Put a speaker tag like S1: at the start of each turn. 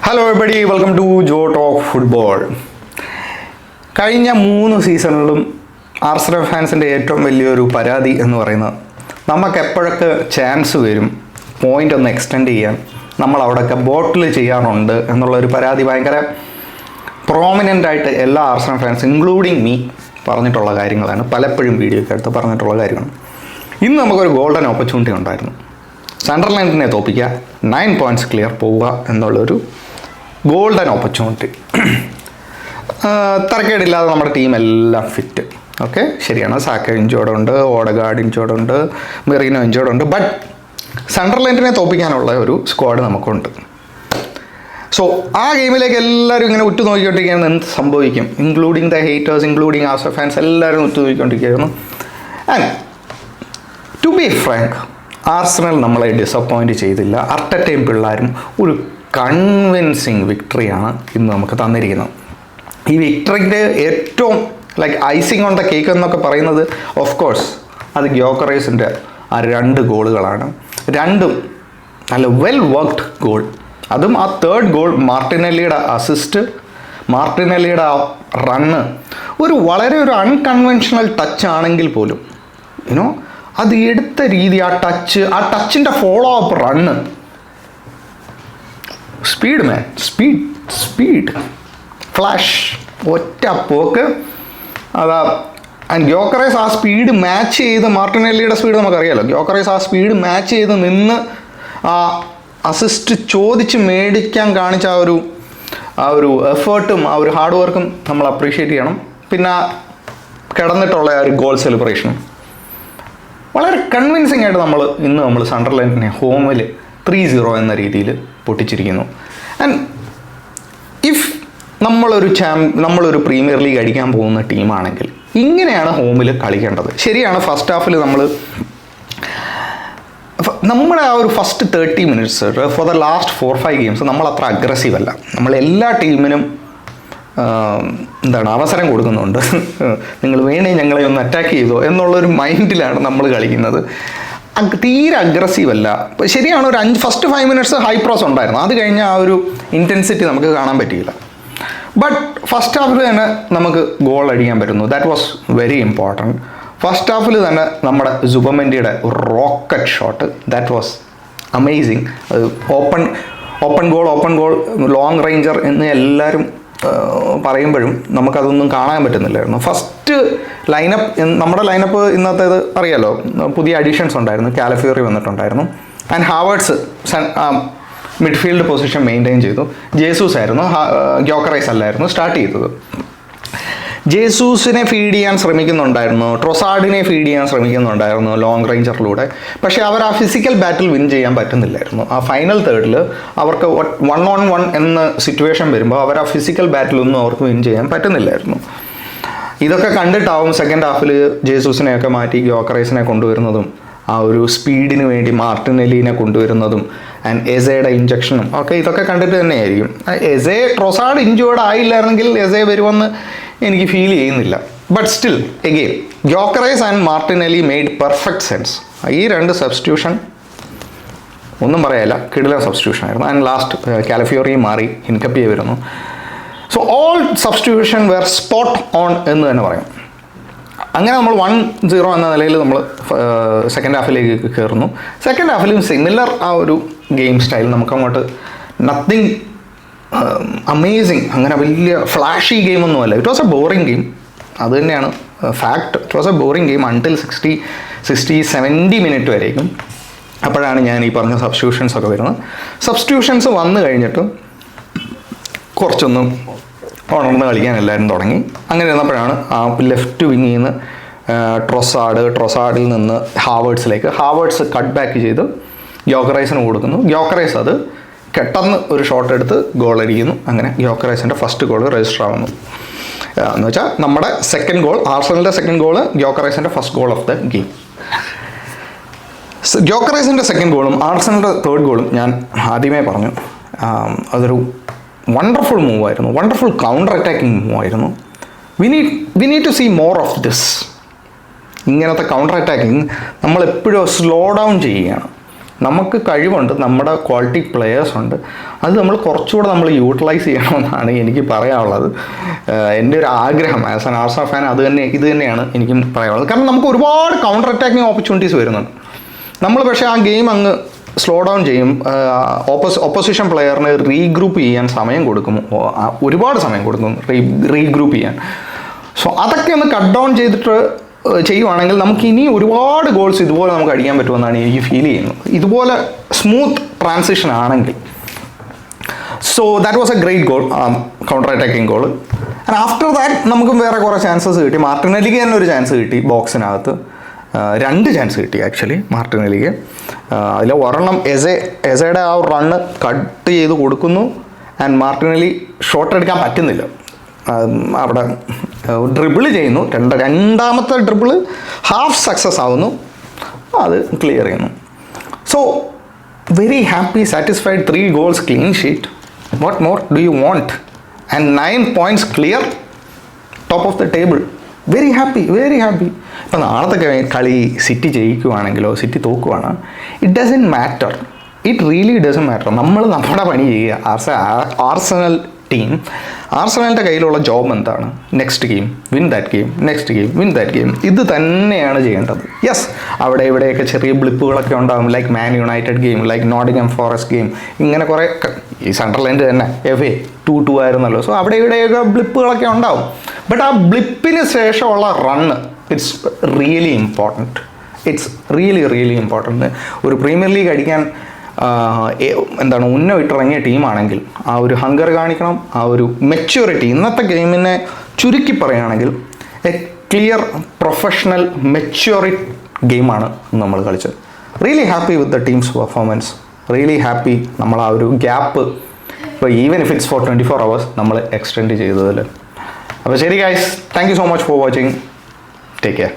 S1: Hello everybody, welcome to Jo talk football. കഴിഞ്ഞ 3 സീസണിലും Arsenal ഫാൻസിൻ്റെ ഏറ്റവും വലിയൊരു പരാതി എന്ന് പറയുന്നത് നമുക്ക് എപ്പോഴൊക്കെ ചാൻസ് വരും പോയിൻ്റ് ഒന്ന് എക്സ്റ്റെൻഡ് ചെയ്യാൻ നമ്മൾ അവിടെയൊക്കെ ബോട്ടിൽ ചെയ്യാറുണ്ട് എന്നുള്ളൊരു പരാതി ഭയങ്കര പ്രോമിനൻ്റ് ആയിട്ട് എല്ലാ ആർസണൽ ഫാൻസ് ഇൻക്ലൂഡിങ് മീ പറഞ്ഞിട്ടുള്ള കാര്യങ്ങളാണ്. പലപ്പോഴും വീഡിയോയ്ക്ക് അടുത്ത് പറഞ്ഞിട്ടുള്ള കാര്യമാണ്. ഇന്ന് നമുക്കൊരു ഗോൾഡൻ ഓപ്പർച്യൂണിറ്റി ഉണ്ടായിരുന്നു. സണ്ടർലാൻഡിനെ തോൽപ്പിക്കുക, 9 പോയിൻറ്റ്സ് ക്ലിയർ പോവുക എന്നുള്ളൊരു ഗോൾഡൻ ഓപ്പർച്യൂണിറ്റി. തരക്കേടില്ലാതെ നമ്മുടെ ടീം എല്ലാം ഫിറ്റ്. ഓക്കെ, ശരിയാണ്. സാക്ക ഇഞ്ചോടുണ്ട്, ഓഡഗാർഡ് ഇഞ്ചോടുണ്ട്, മെറീനോ ഇഞ്ചോടുണ്ട്. ബട്ട് സണ്ടർലാൻഡിനെ തോൽപ്പിക്കാനുള്ള ഒരു സ്ക്വാഡ് നമുക്കുണ്ട്. സോ ആ ഗെയിമിലേക്ക് എല്ലാവരും ഇങ്ങനെ ഉറ്റുനോക്കിക്കൊണ്ടിരിക്കുകയാണ് എന്ത് സംഭവിക്കും, including the haters, including Arsenal fans, എല്ലാവരും ഉറ്റുനോക്കിക്കൊണ്ടിരിക്കുകയായിരുന്നു. And to be frank, Arsenal നമ്മളെ ഡിസപ്പോയിൻറ്റ് ചെയ്തില്ല. അർട്ടറ്റയും പിള്ളേരും ഒരു കൺവിൻസിങ് വിക്ടറിയാണ് ഇന്ന് നമുക്ക് തന്നിരിക്കുന്നത്. ഈ വിക്ടറിൻ്റെ ഏറ്റവും ഐസിങ് ഓൺ ദ കേക്ക് എന്നൊക്കെ പറയുന്നത് ഓഫ് കോഴ്സ് അത് ഗ്യോക്കറേസിൻ്റെ ആ 2 ഗോളുകളാണ്. രണ്ടും നല്ല വെൽ വർക്ക്ഡ് ഗോൾ. അതും ആ 3rd ഗോൾ മാർട്ടിനെല്ലിയുടെ അസിസ്റ്റ്, മാർട്ടിനെല്ലിയുടെ ആ റണ്ണ് വളരെ ഒരു അൺകൺവെൻഷണൽ ടച്ച് ആണെങ്കിൽ പോലും യുനോ അത് എടുത്ത രീതി, ആ ടച്ചിൻ്റെ follow up run, speed flash, ഒറ്റ പോക്ക്. അതാ ആൻഡ് ഗ്യോക്കറേസ് ആ സ്പീഡ് മാച്ച് ചെയ്ത്, മാർട്ടിനെല്ലിയുടെ സ്പീഡ് നമുക്കറിയാമല്ലോ, ഗ്യോക്കറേസ് ആ സ്പീഡ് മാച്ച് ചെയ്ത് നിന്ന് ആ അസിസ്റ്റ് ചോദിച്ച് മേടിക്കാൻ കാണിച്ച ആ ഒരു എഫേർട്ടും ആ ഒരു ഹാർഡ് വർക്കും നമ്മൾ അപ്രീഷിയേറ്റ് ചെയ്യണം. പിന്നെ കിടന്നിട്ടുള്ള ആ ഒരു ഗോൾ സെലിബ്രേഷനും വളരെ കൺവിൻസിങ് ആയിട്ട് നമ്മൾ സണ്ടർലാൻഡിനെ ഹോമിൽ 3-0 എന്ന രീതിയിൽ പൊട്ടിച്ചിരിക്കുന്നു. ആൻഡ് ഇഫ് നമ്മളൊരു പ്രീമിയർ ലീഗ് അടിക്കാൻ പോകുന്ന ടീമാണെങ്കിൽ ഇങ്ങനെയാണ് ഹോമിൽ കളിക്കേണ്ടത്. ശരിയാണ്, ഫസ്റ്റ് ഹാഫിൽ നമ്മുടെ ആ ഒരു first 30 minutes for the last 4-5 games നമ്മൾ അത്ര അഗ്രസീവ് അല്ല. നമ്മൾ എല്ലാ ടീമിനും അവസരം കൊടുക്കുന്നുണ്ട്. നിങ്ങൾ വേണേ ഞങ്ങളെ ഒന്ന് അറ്റാക്ക് ചെയ്തോ എന്നുള്ളൊരു മൈൻഡിലാണ് നമ്മൾ കളിക്കുന്നത്. തീരെ അഗ്രസീവ് അല്ല. ശരിയാണ്, ഒരു ഫസ്റ്റ് 5 മിനിറ്റ്സ് ഹൈ പ്രോസ് ഉണ്ടായിരുന്നു. അത് കഴിഞ്ഞ ആ ഒരു ഇൻറ്റൻസിറ്റി നമുക്ക് കാണാൻ പറ്റിയില്ല. ബട്ട് ഫസ്റ്റ് ഹാഫിൽ തന്നെ നമുക്ക് ഗോൾ അടിക്കാൻ പറ്റുന്നു. That was very important. First ഹാഫിൽ തന്നെ നമ്മുടെ സുബമെൻഡിയുടെ rocket shot, that was amazing. അത് ഓപ്പൺ ഗോൾ ലോങ് റേഞ്ചർ എന്ന് എല്ലാവരും പറയുമ്പോഴും നമുക്കതൊന്നും കാണാൻ പറ്റുന്നില്ലായിരുന്നു. ഫസ്റ്റ് നമ്മുടെ ലൈനപ്പ് ഇന്നത്തേത് അറിയാലോ, പുതിയ അഡീഷൻസ് ഉണ്ടായിരുന്നു. കാലഫിയോറി വന്നിട്ടുണ്ടായിരുന്നു. And Havertz midfield position maintain ചെയ്തു. ജേസൂസ് ആയിരുന്നു, ഗ്യോക്കറൈസ് അല്ലായിരുന്നു സ്റ്റാർട്ട് ചെയ്തത്. ജേസൂസിനെ ഫീഡ് ചെയ്യാൻ ശ്രമിക്കുന്നുണ്ടായിരുന്നു, ട്രൊസാർഡിനെ ഫീഡ് ചെയ്യാൻ ശ്രമിക്കുന്നുണ്ടായിരുന്നു ലോങ് റേഞ്ചറിലൂടെ. പക്ഷേ അവർ ആ ഫിസിക്കൽ ബാറ്റിൽ വിൻ ചെയ്യാൻ പറ്റുന്നില്ലായിരുന്നു. ആ ഫൈനൽ തേർഡിൽ അവർക്ക് 1-on-1 എന്ന സിറ്റുവേഷൻ വരുമ്പോൾ അവർ ആ ഫിസിക്കൽ ബാറ്റിലൊന്നും അവർക്ക് വിൻ ചെയ്യാൻ പറ്റുന്നില്ലായിരുന്നു. ഇതൊക്കെ കണ്ടിട്ടാവും സെക്കൻഡ് ഹാഫിൽ ജേസൂസിനെയൊക്കെ മാറ്റി ഗ്യോക്കറൈസിനെ കൊണ്ടുവരുന്നതും, ആ ഒരു സ്പീഡിന് വേണ്ടി മാർട്ടിനെല്ലിനെ കൊണ്ടുവരുന്നതും, ആൻഡ് എസയുടെ ഇഞ്ചക്ഷനും ഒക്കെ ഇതൊക്കെ കണ്ടിട്ട് തന്നെയായിരിക്കും. ട്രൊസാർഡ് ഇഞ്ചുവേർഡ് ആയില്ലായിരുന്നെങ്കിൽ എസെ വരുമെന്ന് എനിക്ക് ഫീൽ ചെയ്യുന്നില്ല. But still again Gyokeres and Martinelli made perfect sense. ഈ 2 സബ്സ്റ്റിറ്റ്യൂഷൻ ഒന്നും പറയാനില്ല, കിടിലൻ സബ്സ്റ്റിറ്റ്യൂഷൻ ആയിരുന്നു. ആൻഡ് ലാസ്റ്റ് കാലഫിയോറിയും മാറി ഹിൻകപ്പിയെ വരുന്നു. So all substitution were spot on എന്ന് തന്നെ പറയാം. അങ്ങനെ നമ്മൾ 1-0 എന്ന നിലയിൽ നമ്മൾ സെക്കൻഡ് ഹാഫിലേക്ക് കയറുന്നു. സെക്കൻഡ് ഹാഫിലും സിമിലർ ആ ഒരു ഗെയിം സ്റ്റൈൽ, നമുക്കങ്ങോട്ട് നത്തിങ് അമേസിങ്, അങ്ങനെ വലിയ ഫ്ലാഷി ഗെയിമൊന്നുമല്ല. It was a boring game. അത് തന്നെയാണ് fact. It was a boring game until 60-70 minute വരേക്കും. അപ്പോഴാണ് ഞാൻ ഈ പറഞ്ഞ സബ്സ്റ്റിറ്റ്യൂഷൻസ് ഒക്കെ വരുന്നത്. സബ്സ്റ്റിറ്റ്യൂഷൻസ് വന്നു കഴിഞ്ഞിട്ട് കുറച്ചൊന്നും ഉണർന്ന് കളിക്കാൻ എല്ലാവരും തുടങ്ങി. അങ്ങനെ ഇരുന്നപ്പോഴാണ് ആ ലെഫ്റ്റ് വിങ്ങിൽ നിന്ന് ട്രൊസാർഡിൽ നിന്ന് ഹാവേർട്സ് കട്ട് ബാക്ക് ചെയ്ത് ഗ്യോക്കറൈസിന് കൊടുക്കുന്നു. ഗ്യോക്കറൈസ് അത് പെട്ടെന്ന് ഒരു ഷോട്ട് എടുത്ത് ഗോൾ അടിക്കുന്നു. അങ്ങനെ ഗ്യോക്കറൈസിൻ്റെ ഫസ്റ്റ് ഗോൾ രജിസ്റ്റർ ആവുന്നു. എന്ന് വെച്ചാൽ നമ്മുടെ സെക്കൻഡ് ഗോൾ, ആർസണലിൻ്റെ സെക്കൻഡ് ഗോൾ, ഗ്യോക്കറൈസിൻ്റെ first goal of the game. ഗ്യോക്കറൈസിൻ്റെ സെക്കൻഡ് ഗോളും ആർസണലിൻ്റെ 3rd ഗോളും ഞാൻ ആദ്യമേ പറഞ്ഞു, അതൊരു വണ്ടർഫുൾ മൂവായിരുന്നു, വണ്ടർഫുൾ കൗണ്ടർ അറ്റാക്കിംഗ് മൂവായിരുന്നു. We need to see more of this. ഇങ്ങനത്തെ കൗണ്ടർ അറ്റാക്കിങ് നമ്മളെപ്പോഴും സ്ലോ ഡൗൺ ചെയ്യുകയാണ്. നമുക്ക് കഴിവുണ്ട്, നമ്മുടെ ക്വാളിറ്റി പ്ലെയേഴ്സ് ഉണ്ട്, അത് നമ്മൾ കുറച്ചുകൂടെ നമ്മൾ യൂട്ടിലൈസ് ചെയ്യണമെന്നാണ് എനിക്ക് പറയാനുള്ളത്. എൻ്റെ ഒരു ആഗ്രഹം ആസ് ആൻ ആർസണൽ ഫാൻ ഇത് തന്നെയാണ് എനിക്കും പറയാനുള്ളത്. കാരണം നമുക്ക് ഒരുപാട് കൗണ്ടർ അറ്റാക്കിങ് ഓപ്പർച്യൂണിറ്റീസ് വരുന്നുണ്ട്. നമ്മൾ പക്ഷേ ആ ഗെയിം അങ്ങ് സ്ലോ ഡൗൺ ചെയ്യും, ഓപ്പോസിഷൻ പ്ലെയറിന് റീഗ്രൂപ്പ് ചെയ്യാൻ സമയം കൊടുക്കും, ഒരുപാട് സമയം കൊടുക്കും റീഗ്രൂപ്പ് ചെയ്യാൻ. സോ അതൊക്കെ ഒന്ന് കട്ട് ഡൗൺ ചെയ്തിട്ട് ചെയ്യുവാണെങ്കിൽ നമുക്ക് ഇനി ഒരുപാട് ഗോൾസ് ഇതുപോലെ നമുക്ക് അടിക്കാൻ പറ്റുമെന്നാണ് എനിക്ക് ഫീൽ ചെയ്യുന്നത്, ഇതുപോലെ സ്മൂത്ത് ട്രാൻസിഷൻ ആണെങ്കിൽ. So that was A great goal, counter attacking goal. And after that നമുക്കും വേറെ കുറേ ചാൻസസ് കിട്ടി. മാർട്ടിനെല്ലിക്ക് തന്നെ ഒരു ചാൻസ് കിട്ടി, ബോക്സിനകത്ത് 2 ചാൻസ് കിട്ടി ആക്ച്വലി മാർട്ടിനെല്ലിക്ക്. അതിൽ ഒരെണ്ണം എസയുടെ ആ റണ്ണ് കട്ട് ചെയ്ത് കൊടുക്കുന്നു, ആൻഡ് മാർട്ടിനെല്ലി ഷോട്ട് എടുക്കാൻ പറ്റുന്നില്ല, അവിടെ ഡ്രിബിൾ ചെയ്യുന്നു, രണ്ടാമത്തെ ഡ്രിബിള് ഹാഫ് സക്സസ് ആവുന്നു, അത് ക്ലിയർ ചെയ്യുന്നു. So very happy, satisfied, 3 goals clean sheet. What more do you want? And 9 points clear, top of the table. Very happy, very happy. ഇപ്പം നാളത്തെ കളി സിറ്റി ജയിക്കുവാണെങ്കിലോ സിറ്റി തോക്കുവാണ്, it doesn't matter, it really doesn't matter. നമ്മൾ നമ്മുടെ പണി ചെയ്യുക. Arsenal team, ആർസണലിൻ്റെ കയ്യിലുള്ള ജോബ് എന്താണ്? Next game win that game, next game win that game, ഇത് തന്നെയാണ് ചെയ്യേണ്ടത്. യെസ്, അവിടെ ഇവിടെയൊക്കെ ചെറിയ ബ്ലിപ്പുകളൊക്കെ ഉണ്ടാകും, like Man United game, like Nottingham forest game, ഇങ്ങനെ കുറേ, ഈ സണ്ടർലൻഡ് തന്നെ FA 2-2 ആയിരുന്നല്ലോ. സോ അവിടെ ഇവിടെയൊക്കെ ബ്ലിപ്പുകളൊക്കെ ഉണ്ടാവും. ബട്ട് ആ ബ്ലിപ്പിന് ശേഷമുള്ള run, it's really important, it's really important. ഒരു പ്രീമിയർ ലീഗ് അടിക്കാൻ ഉന്നമിട്ടിറങ്ങിയ ടീമാണെങ്കിൽ ആ ഒരു ഹങ്കർ കാണിക്കണം, ആ ഒരു മെച്യൂരിറ്റി. ഇന്നത്തെ ഗെയിമിനെ ചുരുക്കി പറയുകയാണെങ്കിൽ എ ക്ലിയർ പ്രൊഫഷണൽ മെച്യൂറി ഗെയിമാണ് നമ്മൾ കളിച്ചത്. Really happy with the team's performance, really happy. നമ്മൾ ആ ഒരു ഗ്യാപ്പ് ഇപ്പോൾ even if it's four 24 hours നമ്മൾ എക്സ്റ്റെൻഡ് ചെയ്തതിൽ. അപ്പോൾ ശരി guys, thank you so much for watching, take care.